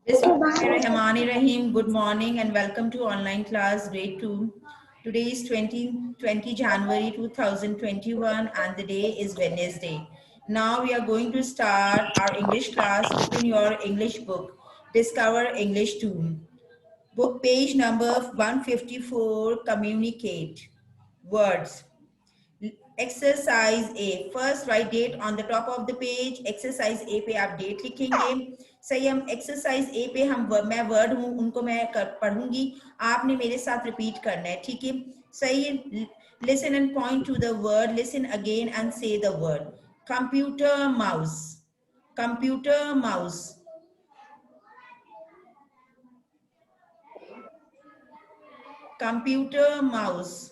Bismillahirrahmanirrahim. Good morning and welcome to online class grade 2. Today is 20 January 2021 and the day is Wednesday. Now we are going to start our English class. Open your English book. Discover English 2. Book page number 154. Communicate. Words. Exercise A first write date on the top of the page. Exercise A पे आप date लिखेंगे. सही, हम exercise A पे मैं word हूँ उनको मैं पढ़ूंगी, आपने मेरे साथ रिपीट करना है, ठीक है? सही, listen and point to the word. Listen again and say the word. Computer mouse. Computer mouse. Computer mouse.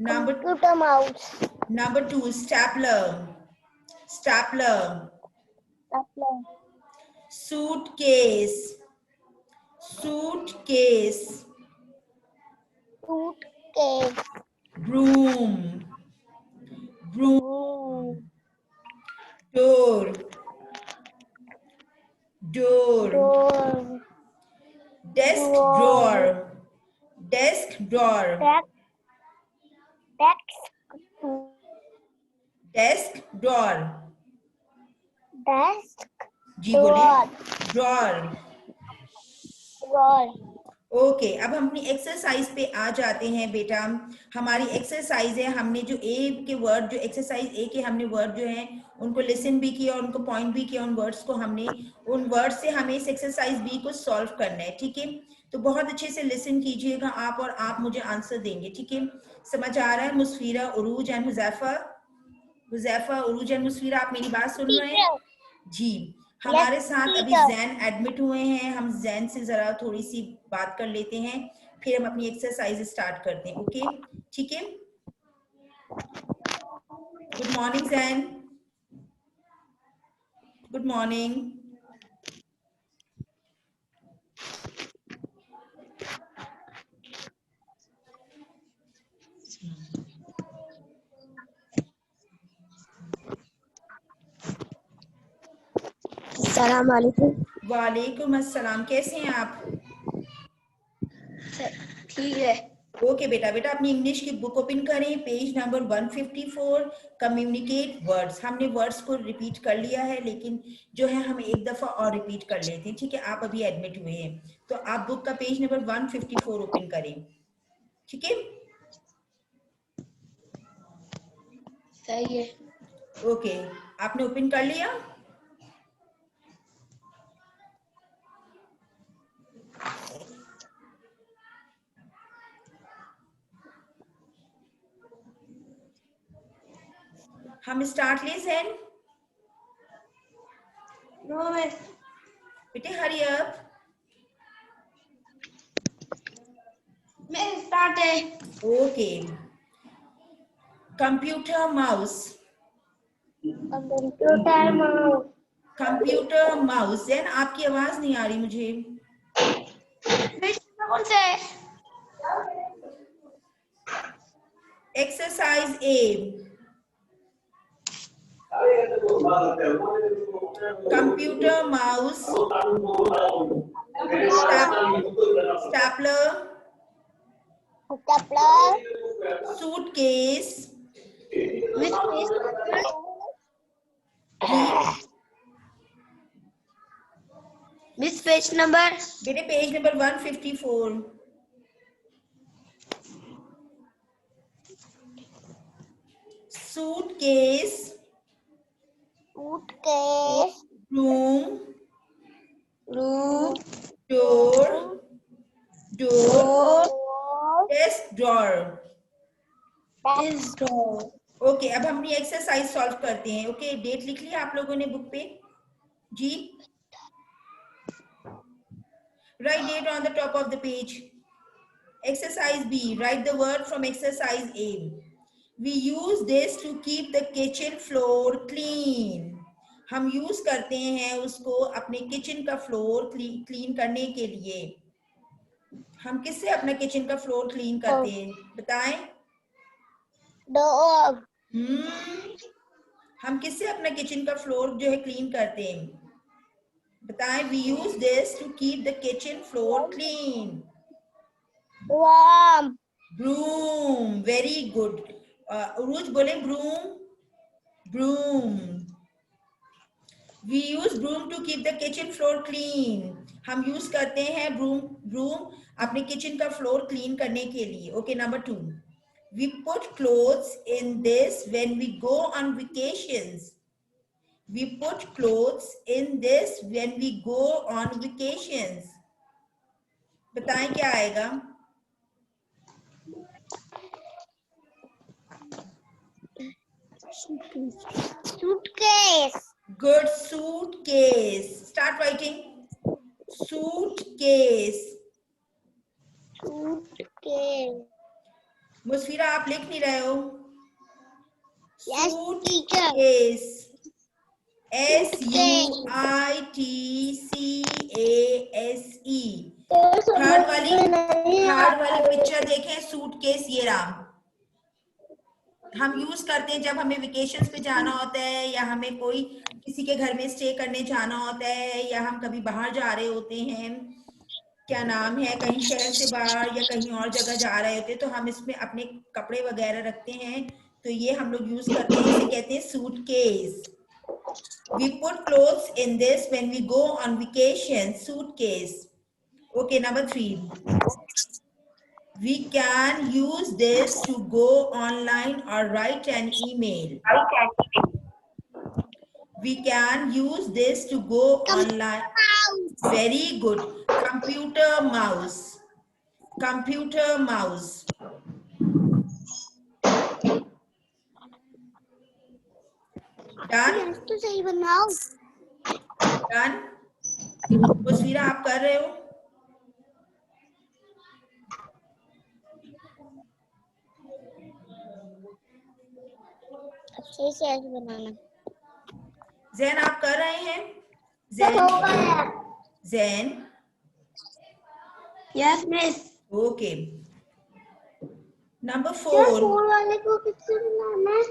Computer mouse. Number 2, stapler. Stapler. Stapler. Suitcase. Suitcase. Suitcase. Broom. Broom. Door. Door. Door. Desk Door. drawer. Desk drawer. Desk drawer. Desk. जी बोलिए. Drawer. Drawer. Okay, अब हम अपनी exercise पे आ जाते हैं बेटा. हमारी एक्सरसाइज है, हमने जो ए के वर्ड, जो एक्सरसाइज ए के हमने वर्ड जो हैं उनको लिसन भी किया, उनको पॉइंट भी किया, उन वर्ड्स को हमने, उन वर्ड से हमें इस एक्सरसाइज बी को सॉल्व करना है, ठीक है? तो बहुत अच्छे से लिसन कीजिएगा आप और आप मुझे आंसर देंगे, ठीक है? समझ आ रहा है? मुस्फीरा, उरूज and Huzaifa. Huzaifa, Urooj and मुस्फीरा, आप मेरी बात सुन रहे हैं? जी. हमारे साथ अभी जैन एडमिट हुए हैं. हम जैन से जरा थोड़ी सी बात कर लेते हैं, फिर हम अपनी एक्सरसाइज स्टार्ट करते हैं. ओके, ठीक है? Good morning Jain. Good morning. अस्सलाम वालेकुम. वालेकुम अस्सलाम. कैसे हैं आप? ठीक है. ओके बेटा, बेटा अपनी इंग्लिश की बुक ओपन करें. Page number 154. Communicate words. हमने वर्ड्स को रिपीट कर लिया है, लेकिन जो है हम एक दफा और रिपीट कर लेते हैं, ठीक है? आप अभी एडमिट हुए हैं तो आप बुक का पेज नंबर 154 ओपन करें, ठीक है? सही है. ओके, आपने ओपन कर लिया? हम स्टार्ट ले जैन. No miss. बेटे हरी अप. मैं स्टार्ट है. Okay. Computer mouse. Computer mouse. Computer mouse. Jain आपकी आवाज नहीं आ रही मुझे. कौन से? Exercise A. Computer mouse. Stapler. Stapler. Suitcase. Miss page number. बेटे page number 154. Suitcase. Suitcase. Room. Room. Door. Door. Door. Desk drawer. This door. Okay, अब हम अपनी एक्सरसाइज सॉल्व करते हैं. ओके, डेट लिख लिया आप लोगों ने बुक पे? जी. Write date on the top of the page. Exercise B. Write the word from exercise A. We use this to keep the kitchen floor clean. हम यूज करते हैं उसको अपने किचन का फ्लोर क्लीन करने के लिए. हम किससे अपना किचन का फ्लोर क्लीन करते हैं बताएं? Dog. हम किससे अपना किचन का फ्लोर जो है क्लीन करते हैं? बताएं. We use this to keep the kitchen floor clean. Warm. Broom. Very good. Uruj बोले broom. Broom. We use broom to keep the kitchen floor clean. हम यूज करते हैं ब्रूम अपने किचन का फ्लोर क्लीन करने के लिए. Okay, number 2. We put clothes in this when we go on vacations. We put clothes in this when we go on vacations. बताएं क्या आएगा? Suitcase. Good. Suitcase. Start writing. Suitcase. Suitcase. Musfira आप लिख नहीं रहे हो. Yes, teacher. Suitcase. Suitcase. Third वाली picture देखें. सूटकेस ये रहा. हम यूज करते हैं जब हमें वेकेशंस पे जाना होता है या हमें कोई किसी के घर में स्टे करने जाना होता है या हम कभी बाहर जा रहे होते हैं. क्या नाम है, कहीं शहर से बाहर या कहीं और जगह जा रहे होते हैं तो हम इसमें अपने कपड़े वगैरह रखते हैं. तो ये हम लोग यूज करते हैं. इसे कहते हैं suitcase. We put clothes in this when we go on vacation. Suitcase. Okay, number 3. We can use this to go online or write an email. We can use this to go online. Very good. Computer mouse. Computer mouse. Done? तो सही बनाओ. Done? Musfira आप कर रहे हो? अच्छे से ऐसे बनाना. जैन आप कर रहे हैं? Jain. Jain. Yes, miss. Okay. Number 4. वाले को किससे बनाना है?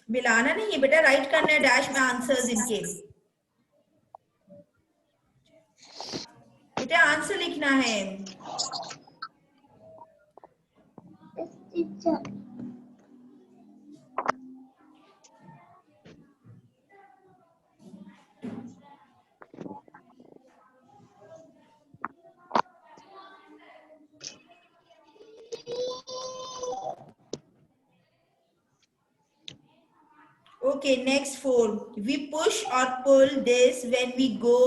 मिलाना नहीं है बेटा, राइट करना है डैश में आंसर्स इनके. बेटा आंसर लिखना है. Okay, next 4. We push or pull this when we go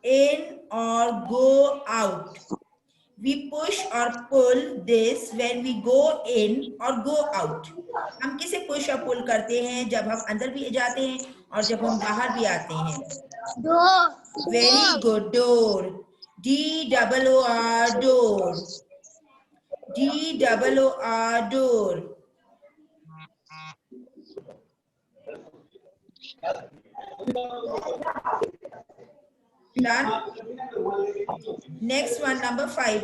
in or go out. We push or pull this when we go in or go out. हम किसे push और pull करते हैं? जब हम अंदर भी जाते हैं और जब हम बाहर भी आते हैं. Door. Very good. Door. D-O-O-R. Door. D-O-O-R. Door. Done. Next one, number 5.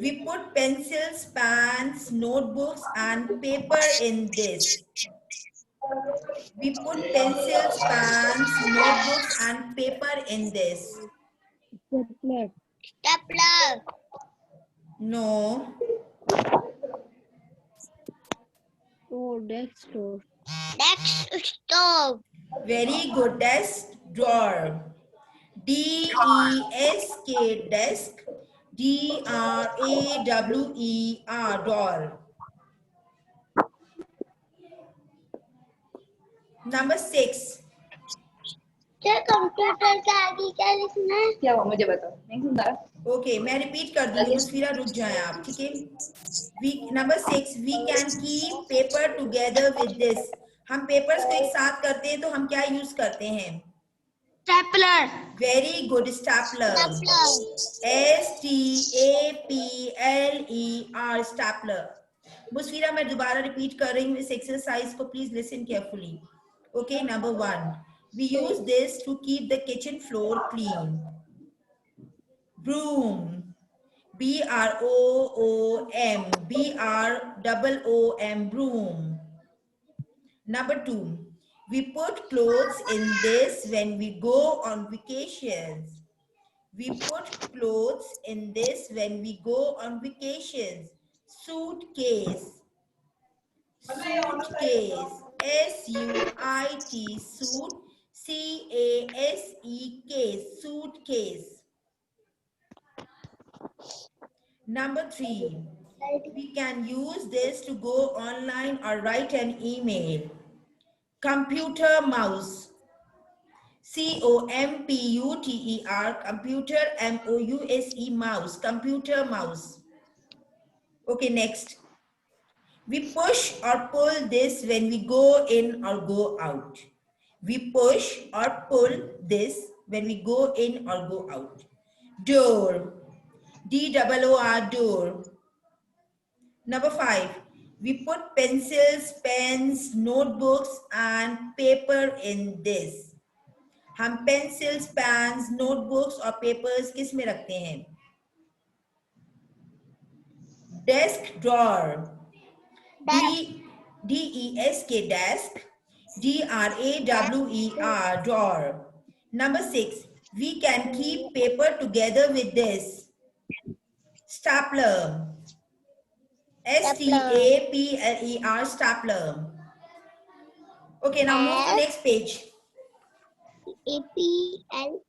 We put pencils, pens, notebooks, and paper in this. We put pencils, pens, notebooks, and paper in this. Stapler. No. Desk stove. Very good. Desk drawer. D-E-S-K, desk. D-R-A-W-E-R, drawer. Number 6. क्या computer के आगे क्या लिखना है? क्या हुआ मुझे बताओ, नहीं सुन रहा. ओके, मैं रिपीट कर दूंगी. मुस्फिरा रुक जाए आप. ठीक है. Number 6. We can keep paper together with this. हम पेपर्स को एक साथ करते हैं तो हम क्या यूज करते हैं? Stapler. Very good. Stapler. S-T-A-P-L-E-R. Stapler. Musfira मैं दोबारा रिपीट कर रही हूँ इस एक्सरसाइज को. Please listen carefully. Okay, number 1. We use this to keep the kitchen floor clean. Broom. B-R-O-O-M. B-R-O-O-M. Broom. Number 2. We put clothes in this when we go on vacations. We put clothes in this when we go on vacations. Suitcase. Suitcase. S-U-I-T. Suit. C-A-S-E. Case. Suitcase. Number 3. We can use this to go online or write an email. Computer mouse. C-O-M-P-U-T-E-R, computer, M-O-U-S-E, mouse, computer mouse. Okay, next. We push or pull this when we go in or go out. We push or pull this when we go in or go out. Door. D-O-O-R, door. Number 5. We put pencils, pens, notebooks, and paper in this. हम pencils, pens, notebooks और papers किस में रखते हैं? Desk drawer. D-E-S-K, desk. D-R-A-W-E-R, drawer. Number 6. We can keep paper together with this. Stapler. S-T-A-P-L-E-R, stapler. Okay, now move to next page. APL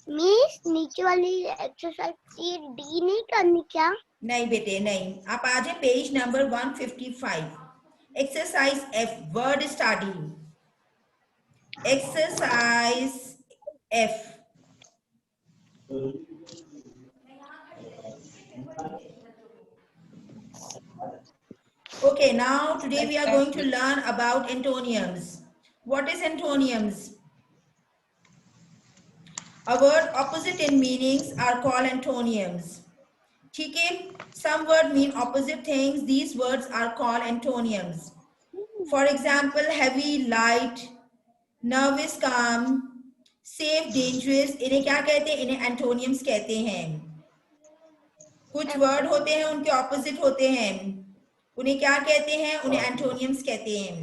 means नीचे वाली exercise ये D नहीं करनी क्या? नहीं बेटे नहीं. आप आ जाए page number 155. Exercise F, word study. Exercise F. Okay, now today we are going to learn about antonyms. What is antonyms? A word opposite in meanings are called antonyms. ठीक है? Some words mean opposite things. These words are called antonyms. For example, heavy, light, nervous, calm, safe, dangerous. इन्हें क्या कहते हैं? इन्हें antonyms कहते हैं. कुछ word होते हैं उनके opposite होते हैं. उन्हें क्या कहते हैं? उन्हें antonyms कहते हैं.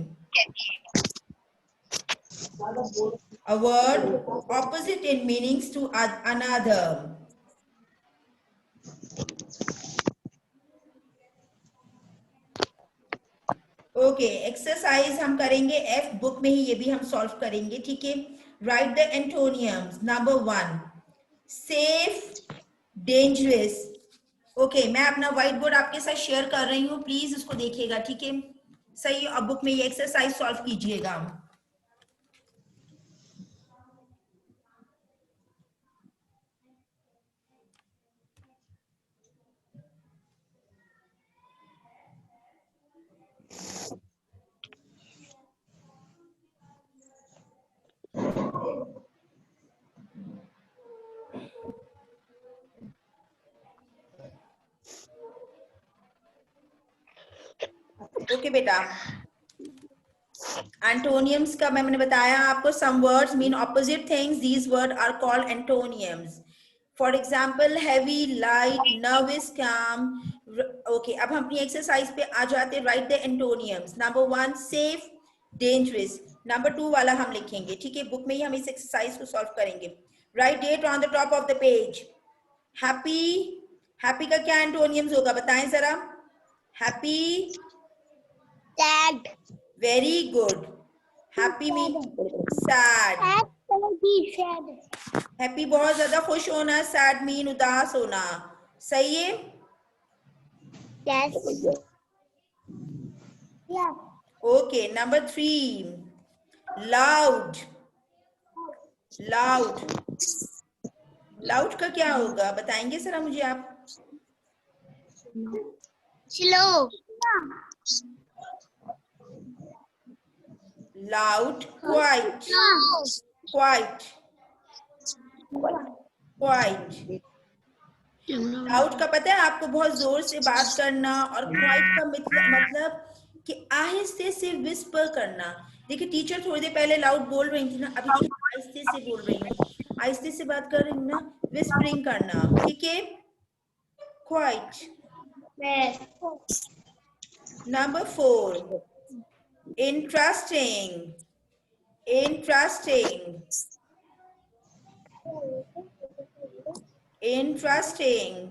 A word opposite in meanings to another. Okay, exercise हम करेंगे F बुक में ही, ये भी हम सॉल्व करेंगे. ठीक है? Right the antonyms. Number 1, safe, dangerous. Okay, मैं अपना व्हाइट बोर्ड आपके साथ शेयर कर रही हूँ, प्लीज उसको देखिएगा. ठीक है? सही. अब बुक में ये एक्सरसाइज सॉल्व कीजिएगा. ओके बेटा, एंटोनियम्स का मैंने बताया आपको. Some words mean opposite things. These word are called antonyms. For example, heavy, light, nervous, calm. Okay, अब हम अपनी एक्सरसाइज पे आ जाते. Write the antonyms. Number 1, safe, dangerous. Number 2 वाला हम लिखेंगे. ठीक है? बुक में ही हम इस एक्सरसाइज को सॉल्व करेंगे. Write date on the top of the page. Happy. Happy का क्या एंटोनियम्स होगा बताएं जरा. Happy, sad, very good. Happy means sad. sad. Happy बहुत ज्यादा खुश होना. Sad mean उदास होना. सही है? Yes. Yeah. Okay, number 3, loud. Loud. Loud का क्या होगा बताएंगे सर मुझे आप. Slow. Loud, quiet. Quiet. Quiet. Loud का पता है आपको? बहुत जोर से बात करना. और क्वाइट का मतलब कि आहिस्ते से विस्पर करना. देखिए, टीचर थोड़ी देर पहले लाउड बोल रही थी ना, अभी आहिस्ते से बोल रही हूँ. आहिस्ते से बात कर रही हूँ ना, विस्परिंग करना. ठीक है? Quite. Number 4, Interesting. Interesting. Interesting.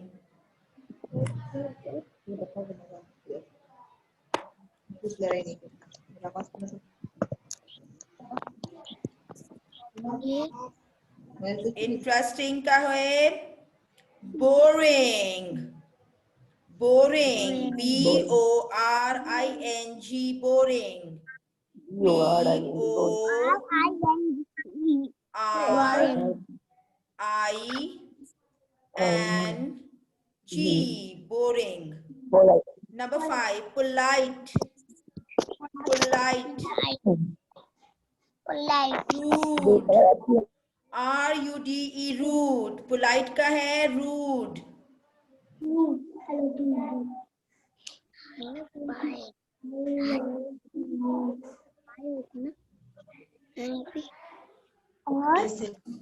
कुछ ले रही नहीं मेरा पास में से मैं कुछ नहीं Interesting का है boring. Boring. B-O-R-I-N-G. Boring. B-O-R-I-N-G. Boring. Number 5, polite. Polite. Rude. R-U-D-E. Rude. Polite का है rude.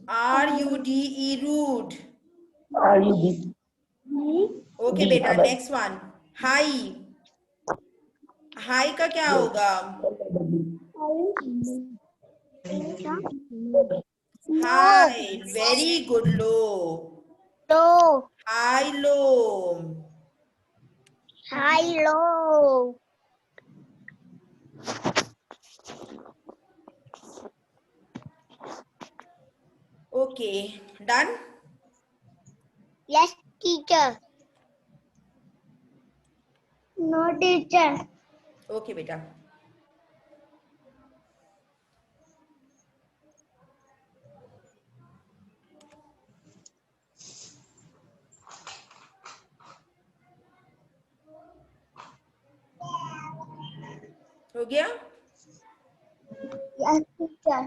R-U-D-E. Rude. Okay बेटा, next one. High. High का क्या होगा? High. Very good. Low. High, low. Okay, done? Yes, teacher. No, teacher. Okay बेटा. हो गया? Yes, teacher.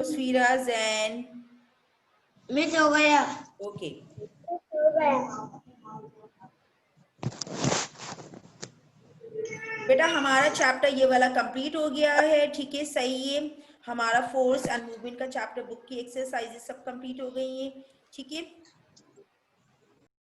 Sfira, Zen. Miss हो गया. Okay. बेटा हमारा चैप्टर ये वाला कंप्लीट हो गया है. ठीक है, सही है. हमारा फोर्स एंड मूवमेंट का चैप्टर बुक की एक्सरसाइजेस सब कंप्लीट हो गई है. ठीक है.